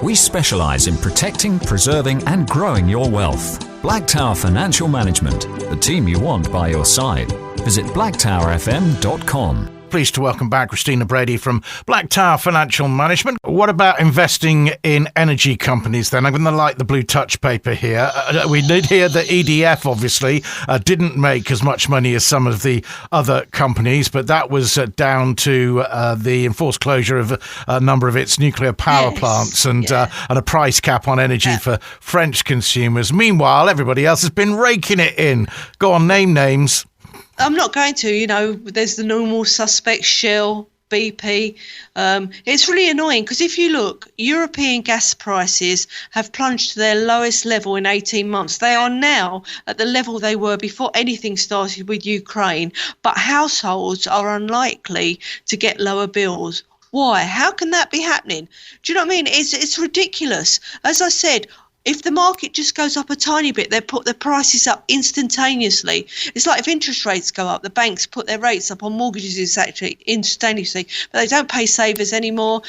We specialise in protecting, preserving and growing your wealth. Blacktower Financial Management, the team you want by your side. Visit blacktowerfm.com. Pleased to welcome back Christina Brady from Blacktower Financial Management. What about investing in energy companies then? I'm going to like the blue touch paper here. We did hear that EDF obviously didn't make as much money as some of the other companies, but that was down to the enforced closure of a number of its nuclear power plants and a price cap on energy for French consumers. Meanwhile, everybody else has been raking it in. Go on, name names. I'm not going to, there's the normal suspects, Shell, BP. It's really annoying because if you look, European gas prices have plunged to their lowest level in 18 months. They are now at the level they were before anything started with Ukraine, but households are unlikely to get lower bills. Why? How can that be happening? Do you know what I mean? It's ridiculous. As I said, if the market just goes up a tiny bit, they put the prices up instantaneously. It's like if interest rates go up, the banks put their rates up on mortgages actually instantaneously, but they don't pay savers anymore.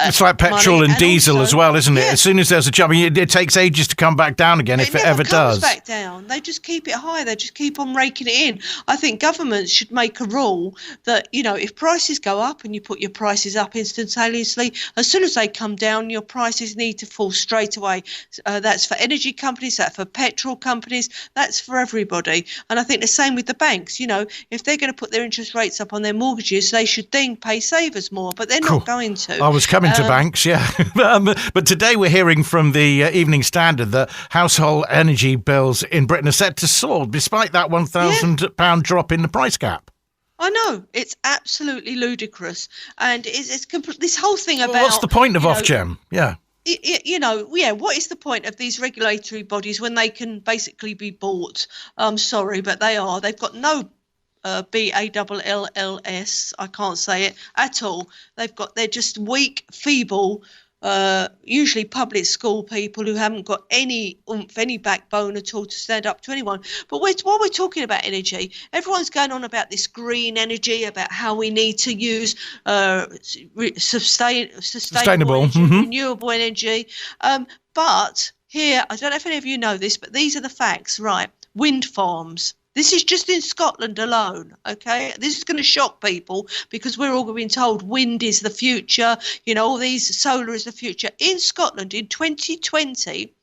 It's like petrol and diesel as well, isn't it? Yeah. As soon as there's a jump, it takes ages to come back down again, if it ever does. It never comes back down. They just keep it high. They just keep on raking it in. I think governments should make a rule that, if prices go up and you put your prices up instantaneously, as soon as they come down, your prices need to fall straight away. That's for energy companies, that's for petrol companies, that's for everybody. And I think the same with the banks. If they're going to put their interest rates up on their mortgages, they should then pay savers more, but they're not going to. I was coming to banks, yeah. But today we're hearing from the Evening Standard that household energy bills in Britain are set to soar despite that £1,000 drop in the price cap. I know, it's absolutely ludicrous. And it's this whole thing about... What's the point of Ofgem? Yeah. What is the point of these regulatory bodies when they can basically be bought? I'm sorry, but they are. They've got no... BALLLS, I can't say it at all. They're just weak, feeble, usually public school people who haven't got any oomph, any backbone at all to stand up to anyone. But while we're talking about energy, everyone's going on about this green energy, about how we need to use sustainable energy, renewable energy. But here, I don't know if any of you know this, but these are the facts, right? Wind farms. This is just in Scotland alone, okay? This is going to shock people because we're all being told wind is the future, all these solar is the future. In Scotland in 2020,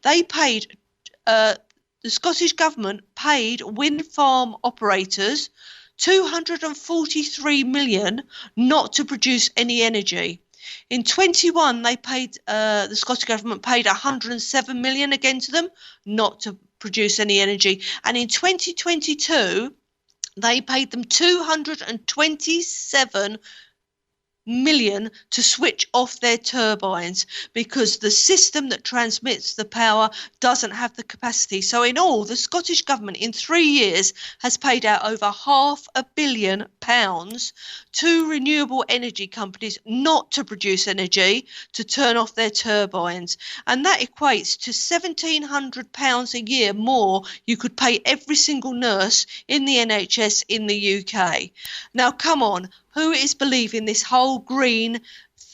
they paid, the Scottish government paid wind farm operators 243 million not to produce any energy. In 21, they paid, the Scottish government paid 107 million again to them not to produce any energy. And in 2022, they paid them 227 million to switch off their turbines because the system that transmits the power doesn't have the capacity. So in all, the Scottish government in 3 years has paid out over £500 million to renewable energy companies not to produce energy, to turn off their turbines. And that equates to £1,700 a year more you could pay every single nurse in the NHS in the UK. Now, come on. Who is believing this whole green,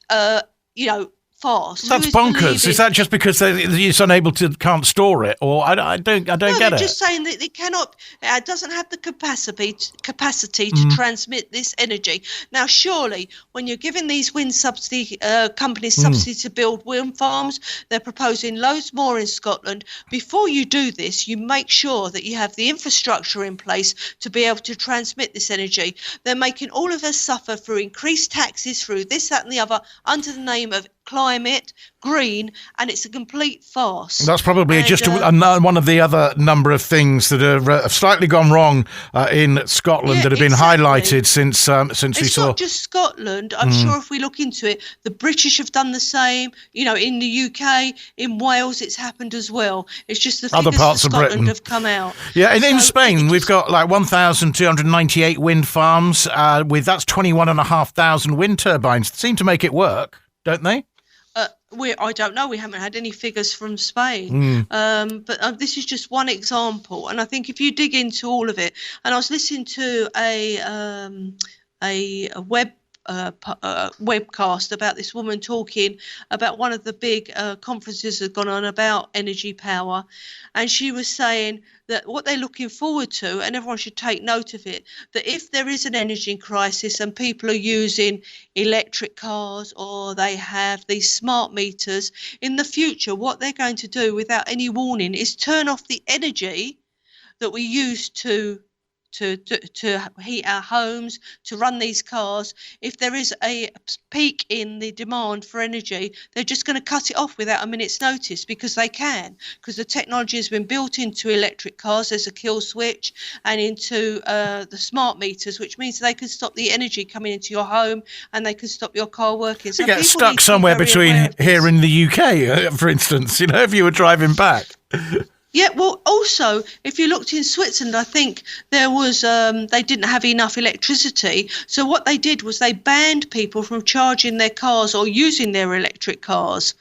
farce? That's bonkers. Is that just because it's unable to, can't store it, or I don't get it? They're just saying that it cannot. It doesn't have the capacity to transmit this energy. Now, surely, when you're giving these wind subsidy companies subsidy to build wind farms, they're proposing loads more in Scotland. Before you do this, you make sure that you have the infrastructure in place to be able to transmit this energy. They're making all of us suffer through increased taxes, through this, that, and the other, under the name of climate, green, and it's a complete farce. That's probably just one of the other number of things that have slightly gone wrong in Scotland that have been highlighted since we saw. It's not just Scotland. I'm sure if we look into it, the British have done the same. In the UK, in Wales, it's happened as well. It's just the other parts of Scotland Britain have come out. Yeah, and in Spain, we've got like 1,298 wind farms. That's 21,500 wind turbines. They seem to make it work, don't they? I don't know. We haven't had any figures from Spain, but this is just one example. And I think if you dig into all of it, and I was listening to a web webcast about this woman talking about one of the big conferences that have gone on about energy power, and she was saying that what they're looking forward to, and everyone should take note of it, that if there is an energy crisis and people are using electric cars or they have these smart meters, in the future what they're going to do without any warning is turn off the energy that we use to heat our homes, to run these cars. If there is a peak in the demand for energy, they're just going to cut it off without a minute's notice, because they can, because the technology has been built into electric cars. There's a kill switch, and into the smart meters, which means they can stop the energy coming into your home and they can stop your car working. So you get stuck somewhere between here and the UK, for instance, if you were driving back. Yeah, well, also, if you looked in Switzerland, I think there was, they didn't have enough electricity. So what they did was they banned people from charging their cars or using their electric cars.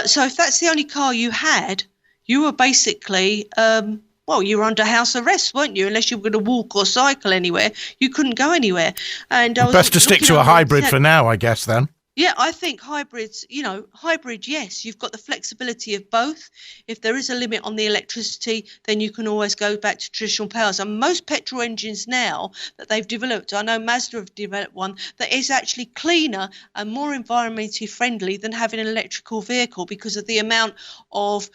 So if that's the only car you had, you were basically, you were under house arrest, weren't you? Unless you were going to walk or cycle anywhere, you couldn't go anywhere. And best to stick to a hybrid for now, I guess, then. Yeah, I think hybrids, hybrid, yes, you've got the flexibility of both. If there is a limit on the electricity, then you can always go back to traditional powers. And most petrol engines now that they've developed, I know Mazda have developed one that is actually cleaner and more environmentally friendly than having an electrical vehicle, because of the amount of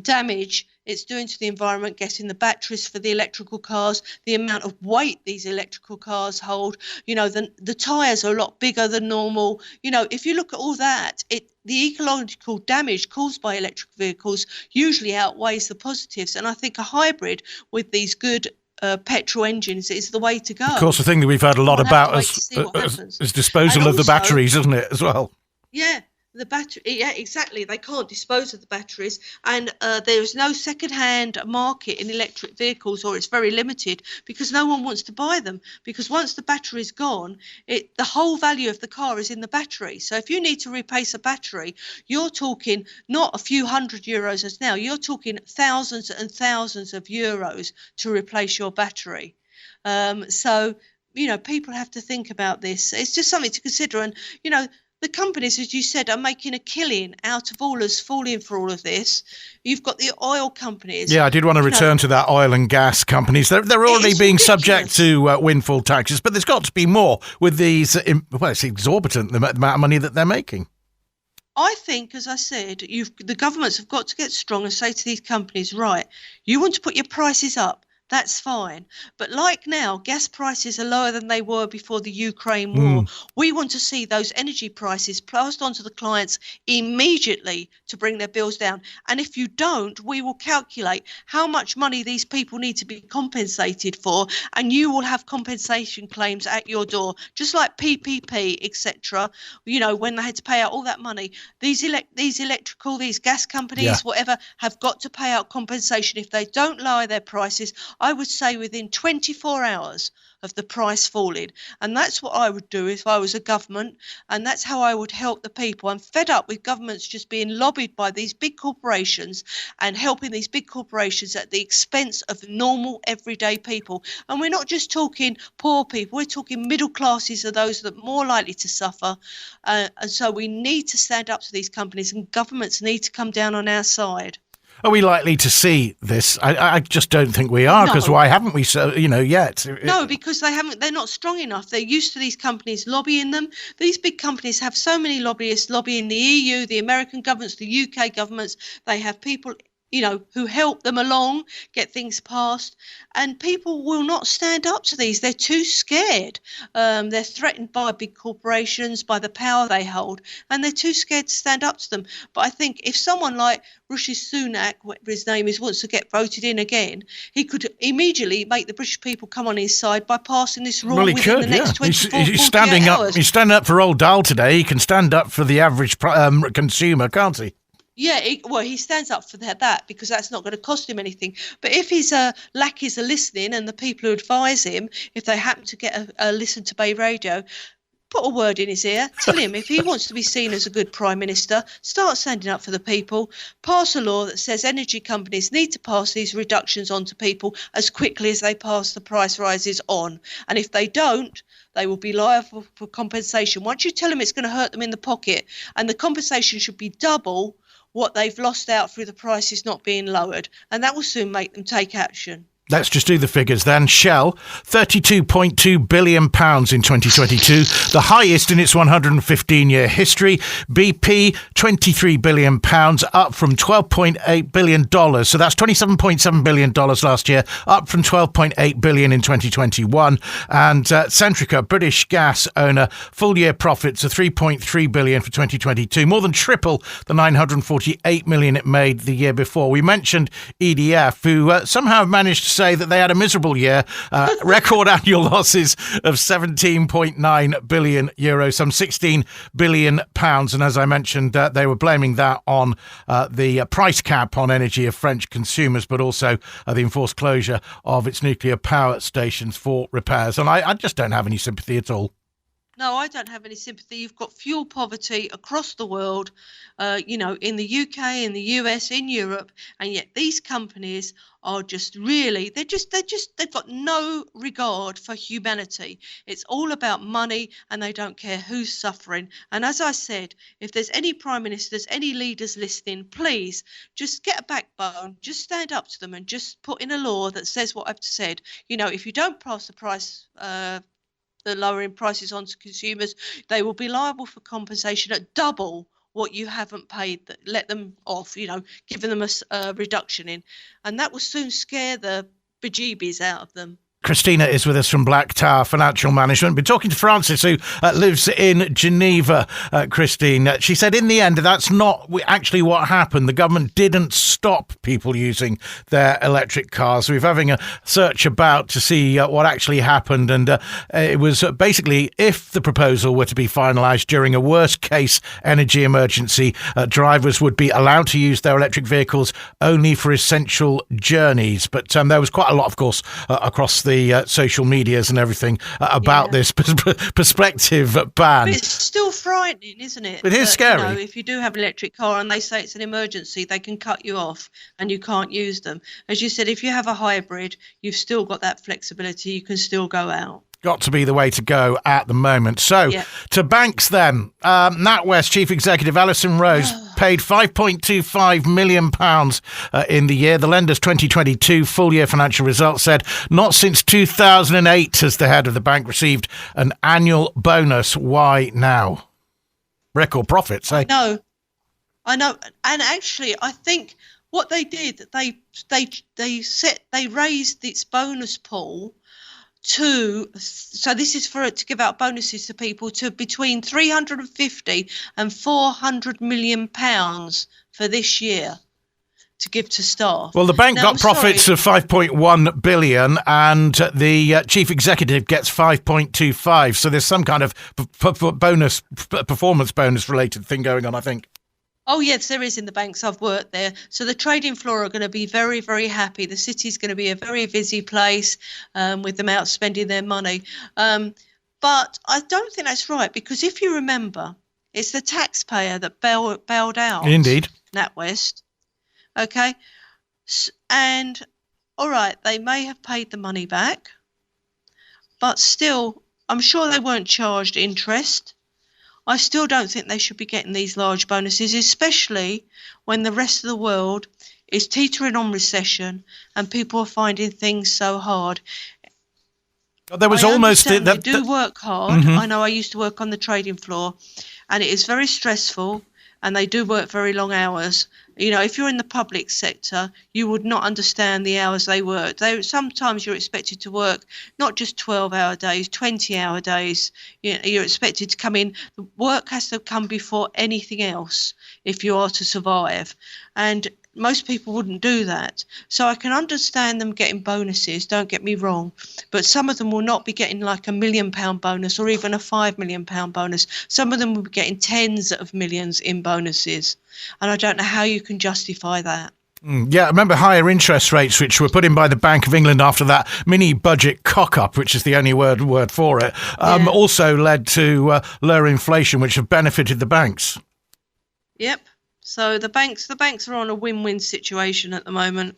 damage it's doing to the environment, getting the batteries for the electrical cars, the amount of weight these electrical cars hold. The tyres are a lot bigger than normal. If you look at all that, the ecological damage caused by electric vehicles usually outweighs the positives. And I think a hybrid with these good petrol engines is the way to go. Of course, the thing that we've heard a lot about is disposal of the batteries, isn't it, as well? Yeah. The battery, yeah, exactly. They can't dispose of the batteries, and there is no second-hand market in electric vehicles, or it's very limited, because no one wants to buy them. Because once the battery is gone, the whole value of the car is in the battery. So if you need to replace a battery, you're talking not a few €100 as now. You're talking thousands and thousands of euros to replace your battery. So people have to think about this. It's just something to consider, and the companies, as you said, are making a killing out of all us falling for all of this. You've got the oil companies. Yeah, I did want to return to that oil and gas companies. They're already being subject to windfall taxes, but there's got to be more with these. It's exorbitant, the amount of money that they're making. I think, as I said, the governments have got to get strong and say to these companies, right, you want to put your prices up. That's fine. But like now, gas prices are lower than they were before the Ukraine war. We want to see those energy prices passed on to the clients immediately to bring their bills down. And if you don't, we will calculate how much money these people need to be compensated for, and you will have compensation claims at your door, just like PPP, etc. When they had to pay out all that money, these gas companies, whatever, have got to pay out compensation if they don't lower their prices. I would say within 24 hours of the price falling. And that's what I would do if I was a government. And that's how I would help the people. I'm fed up with governments just being lobbied by these big corporations and helping these big corporations at the expense of normal, everyday people. And we're not just talking poor people. We're talking middle classes are those that are more likely to suffer. And so we need to stand up to these companies, and governments need to come down on our side. Are we likely to see this? I just don't think we are, because why haven't we yet? No, because they haven't. They're not strong enough. They're used to these companies lobbying them. These big companies have so many lobbyists lobbying the EU, the American governments, the UK governments. They have people who help them along, get things passed, and people will not stand up to these. They're too scared. They're threatened by big corporations, by the power they hold, and they're too scared to stand up to them. But I think if someone like Rishi Sunak, whatever his name is, wants to get voted in again, he could immediately make the British people come on his side by passing this rule within the next 24 He's standing hours. He's standing up for old Dahl today. He can stand up for the average consumer, can't he? Yeah, he stands up for that because that's not going to cost him anything. But if his lackeys are listening, and the people who advise him, if they happen to get a listen to BayRadio, put a word in his ear, tell him if he wants to be seen as a good Prime Minister, start standing up for the people, pass a law that says energy companies need to pass these reductions on to people as quickly as they pass the price rises on. And if they don't, they will be liable for compensation. Once you tell them it's going to hurt them in the pocket, and the compensation should be double what they've lost out through the prices not being lowered, and that will soon make them take action. Let's just do the figures then. Shell, £32.2 billion in 2022, the highest in its 115-year history. BP, £23 billion, up from $12.8 billion. So that's $27.7 billion last year, up from $12.8 billion in 2021. And Centrica, British gas owner, full-year profits of $3.3 billion for 2022, more than triple the $948 million it made the year before. We mentioned EDF, who somehow managed to say that they had a miserable year, record annual losses of €17.9 billion, some 16 billion pounds. And as I mentioned, they were blaming that on the price cap on energy of French consumers, but also the enforced closure of its nuclear power stations for repairs. And I just don't have any sympathy at all. No, I don't have any sympathy. You've got fuel poverty across the world, in the UK, in the US, in Europe, and yet these companies are just really, they've got no regard for humanity. It's all about money, and they don't care who's suffering. And as I said, if there's any prime ministers, any leaders listening, please just get a backbone, just stand up to them and just put in a law that says what I've said. If you don't pass the price, the lowering prices on to consumers, they will be liable for compensation at double what you haven't paid. Let them off, giving them a reduction in, and that will soon scare the bejeebies out of them. Christina is with us from Blacktower Financial Management. Been talking to Francis, who lives in Geneva, Christine. She said in the end, that's not actually what happened. The government didn't stop people using their electric cars. We're having a search about to see what actually happened. And it was basically, if the proposal were to be finalised during a worst case energy emergency, drivers would be allowed to use their electric vehicles only for essential journeys. But there was quite a lot, of course, across the social medias and everything about this prospective ban. But it's still frightening, isn't it? It is scary. If you do have an electric car and they say it's an emergency, they can cut you off and you can't use them. As you said, if you have a hybrid, you've still got that flexibility. You can still go out. Got to be the way to go at the moment. So, to banks then. NatWest Chief Executive Alison Rose paid £5.25 million in the year. The lender's 2022 full-year financial results said not since 2008 has the head of the bank received an annual bonus. Why now? Record profits, eh? No, I know. And actually, I think what they did, they raised its bonus pool so this is to give out bonuses to people to between 350 and 400 million pounds for this year to give to staff. Well, the bank got profits of 5.1 billion and the chief executive gets 5.25. So there's some kind of performance bonus related thing going on, I think. Oh, yes, there is in the banks. I've worked there. So the trading floor are going to be very, very happy. The city's going to be a very busy place with them out spending their money. But I don't think that's right, because if you remember, it's the taxpayer that bailed out. Indeed. NatWest. Okay. And, all right, they may have paid the money back, but still, I'm sure they weren't charged interest. I still don't think they should be getting these large bonuses, especially when the rest of the world is teetering on recession and people are finding things so hard. There was they do work hard. Mm-hmm. I know I used to work on the trading floor, and it is very stressful, and they do work very long hours. If you're in the public sector, you would not understand the hours they work. Sometimes you're expected to work not just 12-hour days, 20-hour days. You're expected to come in. The work has to come before anything else if you are to survive. And most people wouldn't do that. So I can understand them getting bonuses, don't get me wrong. But some of them will not be getting like £1 million bonus or even a £5 million bonus. Some of them will be getting tens of millions in bonuses. And I don't know how you can justify that. Yeah, I remember higher interest rates, which were put in by the Bank of England after that mini-budget cock-up, which is the only word for it, also led to lower inflation, which have benefited the banks. Yep. So the banks are on a win-win situation at the moment.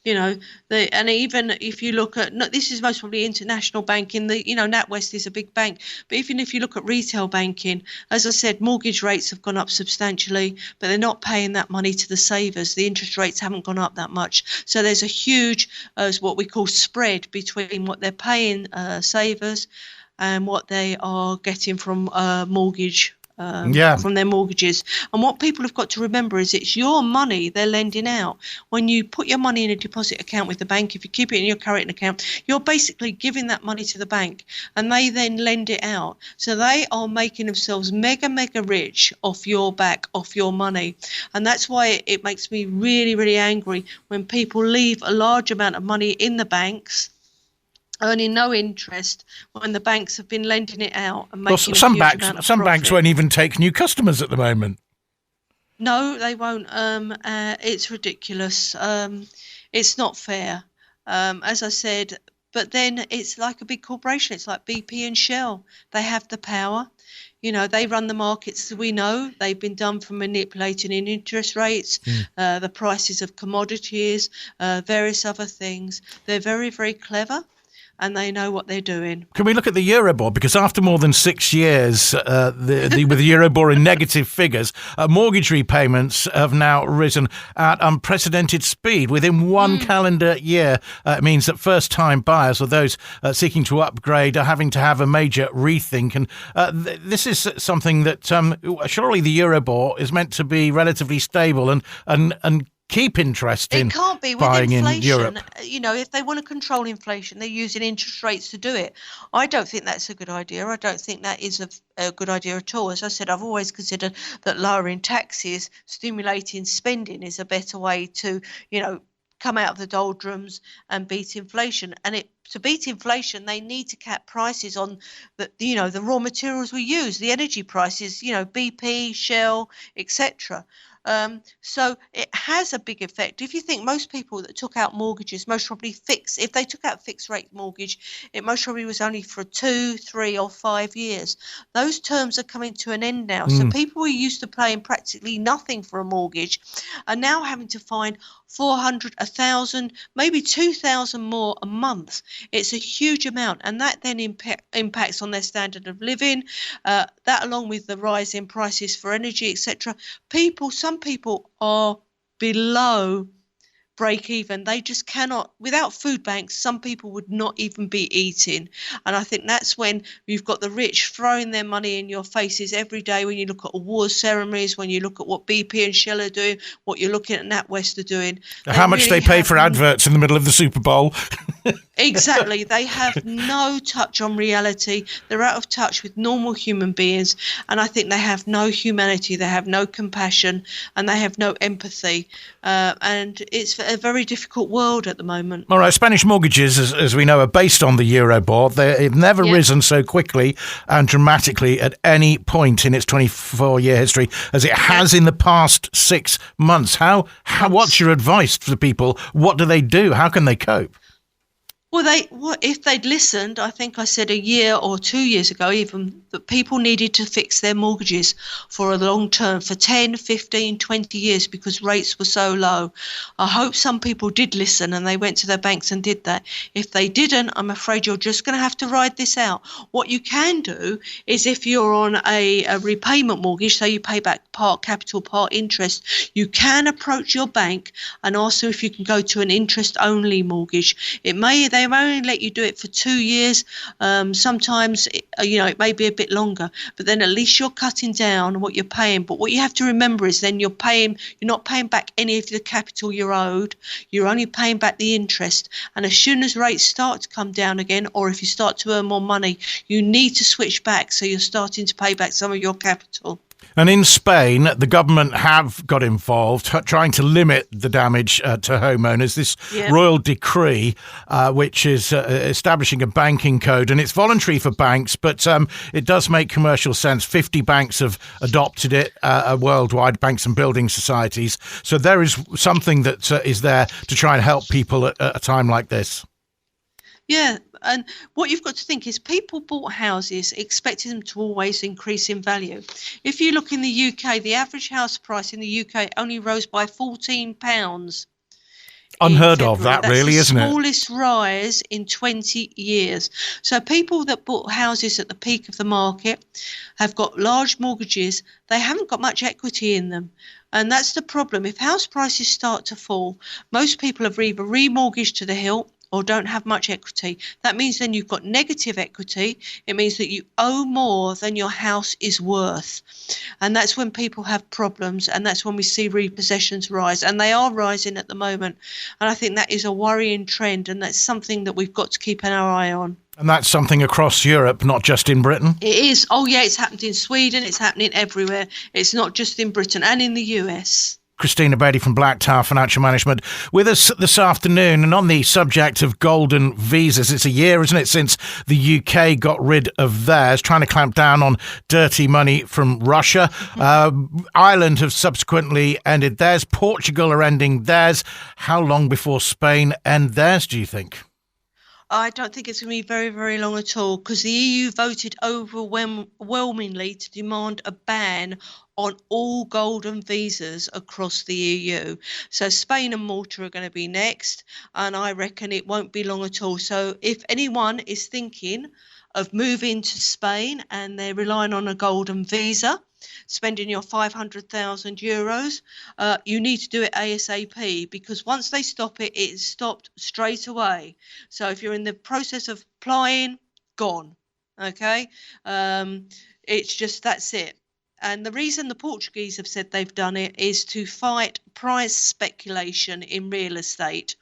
And even if you look at, this is most probably international banking, NatWest is a big bank, but even if you look at retail banking, as I said, mortgage rates have gone up substantially, but they're not paying that money to the savers. The interest rates haven't gone up that much. So there's a huge, what we call spread between what they're paying savers and what they are getting from mortgage from their mortgages. And what people have got to remember is it's your money they're lending out. When you put your money in a deposit account with the bank, if you keep it in your current account, you're basically giving that money to the bank and they then lend it out. So they are making themselves mega rich off your back, off your money. And that's why it makes me really, really angry when people leave a large amount of money in the banks earning no interest when the banks have been lending it out and making some a huge amount of some profit. banks won't even take new customers at the moment. No, they won't. It's ridiculous. It's not fair, as I said. But then it's like a big corporation. It's like BP and Shell. They have the power. They run the markets. We know they've been done for manipulating in interest rates, the prices of commodities, various other things. They're very, very clever. And they know what they're doing. Can we look at the Euribor? Because after more than 6 years with the Euribor in negative figures, mortgage repayments have now risen at unprecedented speed. Within one calendar year, it means that first-time buyers or those seeking to upgrade are having to have a major rethink. And this is something that surely the Euribor is meant to be relatively stable and keep interest in buying in Europe. If they want to control inflation, they're using interest rates to do it. I don't think that's a good idea. I don't think that is a good idea at all. As I said, I've always considered that lowering taxes, stimulating spending is a better way to, come out of the doldrums and beat inflation. And to beat inflation, they need to cap prices on the raw materials we use, the energy prices, BP, Shell, etc. So it has a big effect. If you think most people that took out mortgages, most probably if they took out fixed rate mortgage, it most probably was only for 2, 3 or 5 years. Those terms are coming to an end now. So people who used to paying practically nothing for a mortgage are now having to find 400, 1,000, maybe 2,000 more a month. It's a huge amount, and that then impacts on their standard of living. That, along with the rise in prices for energy, etc. Some people are below break even. They just cannot. Without food banks, some people would not even be eating. And I think that's when you've got the rich throwing their money in your faces every day. When you look at awards ceremonies, when you look at what BP and Shell are doing, what you're looking at NatWest are doing. How much they pay for adverts in the middle of the Super Bowl. Exactly. They have no touch on reality. They're out of touch with normal human beings. And I think they have no humanity. They have no compassion and they have no empathy. And it's a very difficult world at the moment. All right. Spanish mortgages, as we know, are based on the Euribor. They've never risen so quickly and dramatically at any point in its 24-year history as it has in the past 6 months. What's your advice to people? What do they do? How can they cope? Well, if they'd listened, I think I said a year or 2 years ago even, that people needed to fix their mortgages for a long term, for 10, 15, 20 years, because rates were so low. I hope some people did listen and they went to their banks and did that. If they didn't, I'm afraid you're just going to have to ride this out. What you can do is, if you're on a repayment mortgage, so you pay back part capital, part interest, you can approach your bank and ask them if you can go to an interest-only mortgage. They may only let you do it for 2 years. Sometimes, it may be a bit longer, but then at least you're cutting down what you're paying. But what you have to remember is then you're not paying back any of the capital you're owed. You're only paying back the interest. And as soon as rates start to come down again, or if you start to earn more money, you need to switch back so you're starting to pay back some of your capital. And in Spain, the government have got involved, trying to limit the damage to homeowners. This royal decree, which is establishing a banking code, and it's voluntary for banks, but it does make commercial sense. 50 banks have adopted it worldwide, banks and building societies. So there is something that is there to try and help people at a time like this. Yeah, and what you've got to think is people bought houses expecting them to always increase in value. If you look in the UK, the average house price in the UK only rose by £14. Unheard of that, really, isn't it? That's the smallest rise in 20 years. So people that bought houses at the peak of the market have got large mortgages. They haven't got much equity in them. And that's the problem. If house prices start to fall, most people have either remortgaged to the hilt or don't have much equity. That means then you've got negative equity. It means that you owe more than your house is worth. And that's when people have problems, and that's when we see repossessions rise. And they are rising at the moment. And I think that is a worrying trend, and that's something that we've got to keep an eye on. And that's something across Europe, not just in Britain? It is. Oh, yeah, it's happened in Sweden. It's happening everywhere. It's not just in Britain and in the US. Christina Brady from Blacktower Financial Management with us this afternoon. And on the subject of golden visas, it's a year, isn't it, since the UK got rid of theirs, trying to clamp down on dirty money from Russia. Ireland have subsequently ended theirs. Portugal are ending theirs. How long before Spain end theirs, do you think? I don't think it's going to be very, very long at all, because the EU voted overwhelmingly to demand a ban on all golden visas across the EU. So Spain and Malta are going to be next, and I reckon it won't be long at all. So if anyone is thinking of moving to Spain and they're relying on a golden visa, spending your €500,000, you need to do it ASAP, because once they stop it, it's stopped straight away. So if you're in the process of applying, gone. Okay, it's just, that's it. And the reason the Portuguese have said they've done it is to fight price speculation in real estate.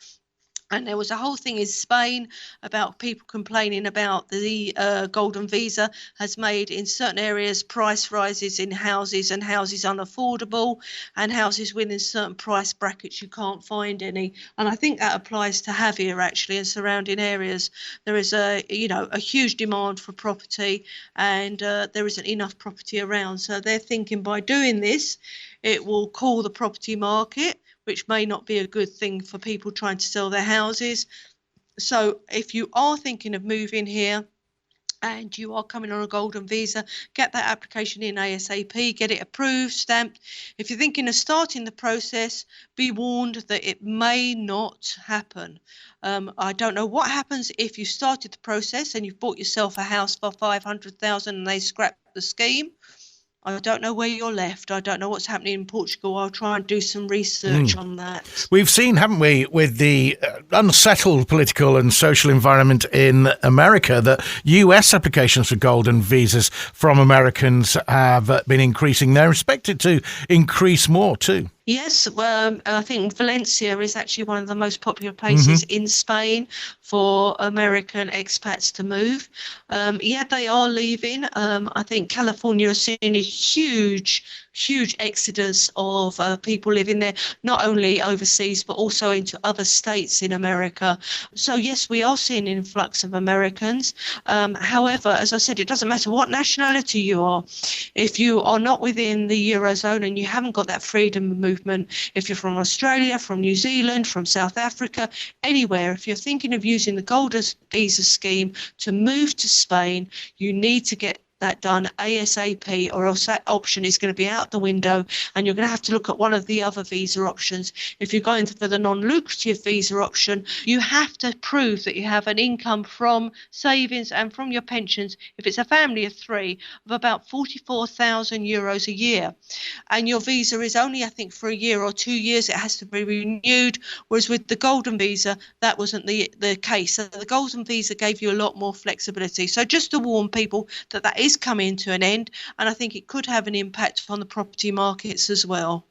And there was a whole thing in Spain about people complaining about the golden visa has made in certain areas price rises in houses, and houses unaffordable, and houses within certain price brackets you can't find any. And I think that applies to Javier actually and surrounding areas. There is a huge demand for property, and there isn't enough property around. So they're thinking by doing this, it will cool the property market, which may not be a good thing for people trying to sell their houses. So if you are thinking of moving here and you are coming on a golden visa, get that application in ASAP, get it approved, stamped. If you're thinking of starting the process, be warned that it may not happen. I don't know what happens if you started the process and you've bought yourself a house for $500,000 and they scrap the scheme. I don't know where you're left. I don't know what's happening in Portugal. I'll try and do some research on that. We've seen, haven't we, with the unsettled political and social environment in America, that US applications for golden visas from Americans have been increasing. They're expected to increase more too. Yes, well, I think Valencia is actually one of the most popular places in Spain for American expats to move. They are leaving. I think California is seeing a huge exodus of people living there, not only overseas, but also into other states in America. So, yes, we are seeing an influx of Americans. However, as I said, it doesn't matter what nationality you are. If you are not within the Eurozone and you haven't got that freedom of movement, if you're from Australia, from New Zealand, from South Africa, anywhere, if you're thinking of using the golden visa scheme to move to Spain, you need to get that done ASAP, or else that option is going to be out the window, and you're going to have to look at one of the other visa options. If you're going for the non-lucrative visa option, you have to prove that you have an income from savings and from your pensions, if it's a family of three, of about €44,000 a year. And your visa is only, I think, for a year or 2 years. It has to be renewed, whereas with the golden visa, that wasn't the case. So the golden visa gave you a lot more flexibility. So just to warn people that is coming to an end, and I think it could have an impact on the property markets as well.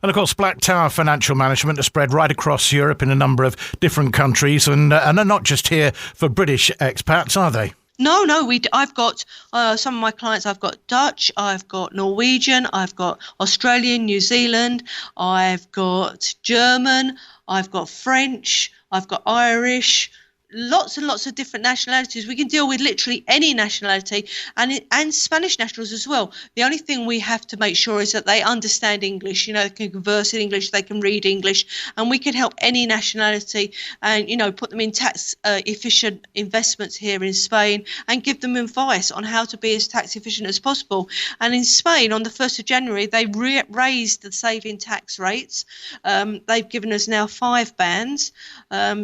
And of course, Blacktower Financial Management are spread right across Europe in a number of different countries, and are not just here for British expats, are they? No, I've got some of my clients. I've got Dutch, I've got Norwegian, I've got Australian, New Zealand, I've got German, I've got French, I've got Irish. Lots and lots of different nationalities. We can deal with literally any nationality, and Spanish nationals as well. The only thing we have to make sure is that they understand English. They can converse in English, they can read English, and we can help any nationality and put them in tax efficient investments here in Spain and give them advice on how to be as tax efficient as possible. And in Spain, on the 1st of January, they raised the saving tax rates. They've given us now 5 bands.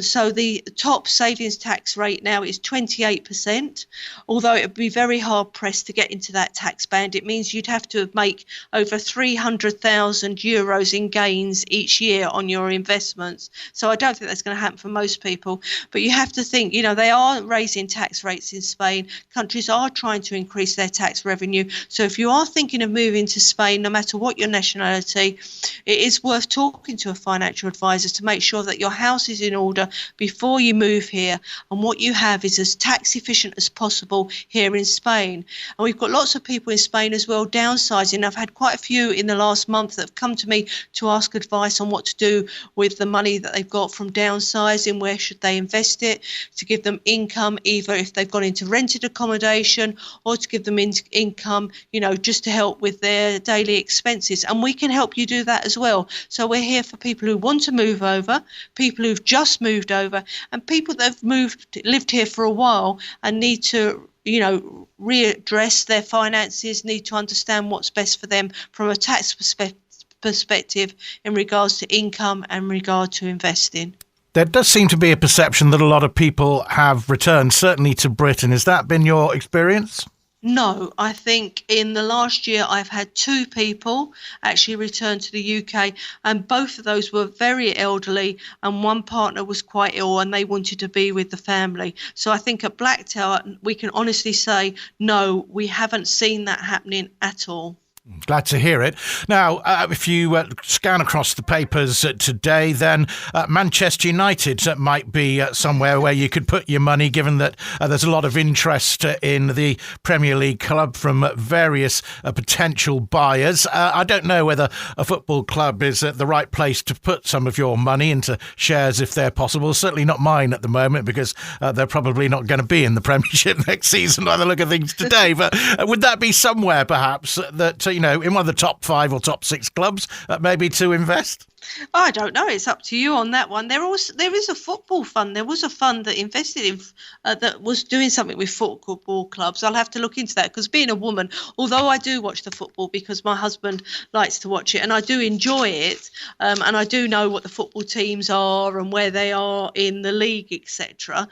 So the top savings tax rate now is 28%, although it would be very hard pressed to get into that tax band. It means you'd have to make over 300,000 euros in gains each year on your investments. So I don't think that's going to happen for most people. But you have to think, they are raising tax rates in Spain. Countries are trying to increase their tax revenue. So if you are thinking of moving to Spain, no matter what your nationality, it is worth talking to a financial advisor to make sure that your house is in order before you move here, and what you have is as tax efficient as possible here in Spain. And we've got lots of people in Spain as well downsizing. I've had quite a few in the last month that have come to me to ask advice on what to do with the money that they've got from downsizing. Where should they invest it to give them income, either if they've gone into rented accommodation, or to give them income, just to help with their daily expenses. And we can help you do that as well. So we're here for people who want to move over, people who've just moved over, and people that have lived here for a while and need to readdress their finances, need to understand what's best for them from a tax perspective in regards to income and regard to investing. There does seem to be a perception that a lot of people have returned, certainly to Britain. Has that been your experience? No, I think in the last year I've had 2 people actually return to the UK, and both of those were very elderly, and one partner was quite ill and they wanted to be with the family. So I think at Blacktower we can honestly say, no, we haven't seen that happening at all. Glad to hear it. Now, if you scan across the papers today, then Manchester United might be somewhere where you could put your money, given that there's a lot of interest in the Premier League club from various potential buyers. I don't know whether a football club is the right place to put some of your money into shares if they're possible. Certainly not mine at the moment, because they're probably not going to be in the Premiership next season by the look of things today. But would that be somewhere perhaps that in one of the top 5 or top 6 clubs, maybe to invest? I don't know. It's up to you on that one. There is a football fund. There was a fund that invested in that was doing something with football clubs. I'll have to look into that, because being a woman, although I do watch the football because my husband likes to watch it and I do enjoy it, and I do know what the football teams are and where they are in the league, etc.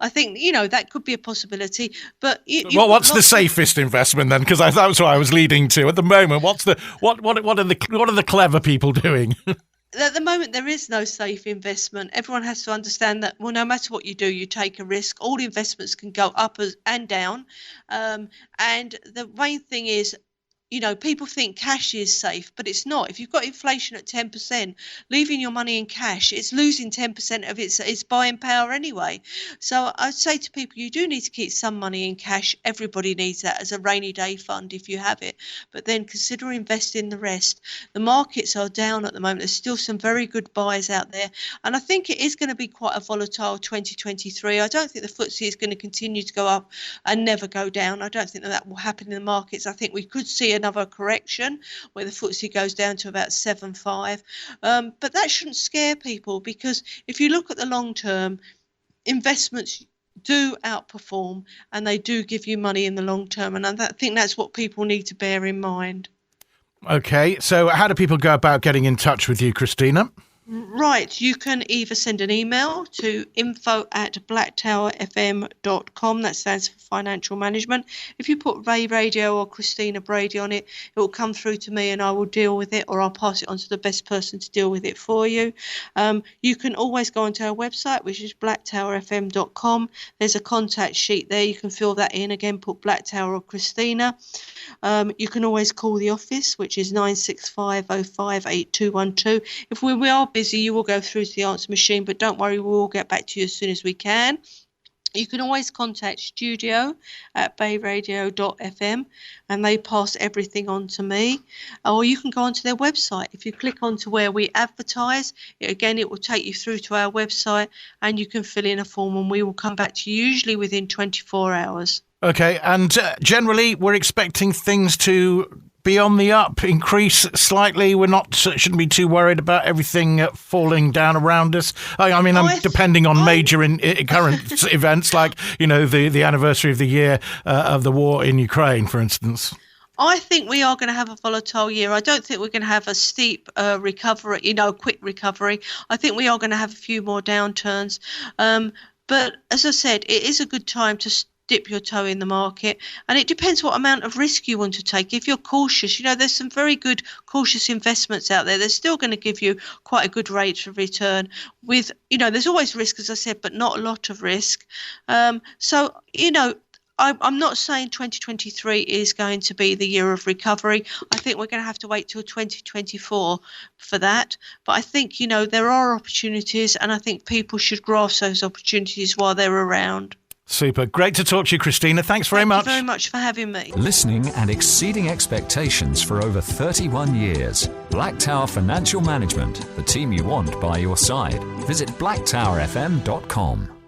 I think that could be a possibility. But what's the safest investment then? Because that's what I was leading to at the moment. What are the clever people doing? At the moment, there is no safe investment. Everyone has to understand that, well, no matter what you do, you take a risk. All investments can go up and down. And the main thing is, people think cash is safe, but it's not. If you've got inflation at 10%, leaving your money in cash, it's losing 10% of its buying power anyway. So I'd say to people, you do need to keep some money in cash. Everybody needs that as a rainy day fund if you have it. But then consider investing the rest. The markets are down at the moment. There's still some very good buys out there. And I think it is going to be quite a volatile 2023. I don't think the FTSE is going to continue to go up and never go down. I don't think that will happen in the markets. I think we could see another correction where the FTSE goes down to about 7.5, but that shouldn't scare people, because if you look at the long term, investments do outperform and they do give you money in the long term, and I think that's what people need to bear in mind. Okay, so how do people go about getting in touch with you, Christina? Right, you can either send an email to info@blacktowerfm.com, that stands for financial management. If you put BayRadio or Christina Brady on it, it will come through to me and I will deal with it, or I'll pass it on to the best person to deal with it for you. You can always go onto our website, which is blacktowerfm.com. There's a contact sheet there, you can fill that in. Again, put Blacktower or Christina. You can always call the office, which is 965058212. If we are busy, you will go through to the answer machine, but don't worry, we'll get back to you as soon as we can. You can always contact studio@bayradio.fm and they pass everything on to me. Or you can go onto their website. If you click onto where we advertise, it will take you through to our website and you can fill in a form and we will come back to you usually within 24 hours. Okay, and generally we're expecting things to be on the up, increase slightly. Shouldn't be too worried about everything falling down around us. I mean, depending on major current events like, the anniversary of the year of the war in Ukraine, for instance. I think we are going to have a volatile year. I don't think we're going to have a steep recovery, quick recovery. I think we are going to have a few more downturns. But as I said, it is a good time to dip your toe in the market, and it depends what amount of risk you want to take. If you're cautious, there's some very good cautious investments out there. They're still going to give you quite a good rate of return with, there's always risk, as I said, but not a lot of risk. I'm not saying 2023 is going to be the year of recovery. I think we're going to have to wait till 2024 for that. But I think, there are opportunities, and I think people should grasp those opportunities while they're around. Super. Great to talk to you, Christina. Thanks very much. Thank you very much for having me. Listening and exceeding expectations for over 31 years. Blacktower Financial Management, the team you want by your side. Visit blacktowerfm.com.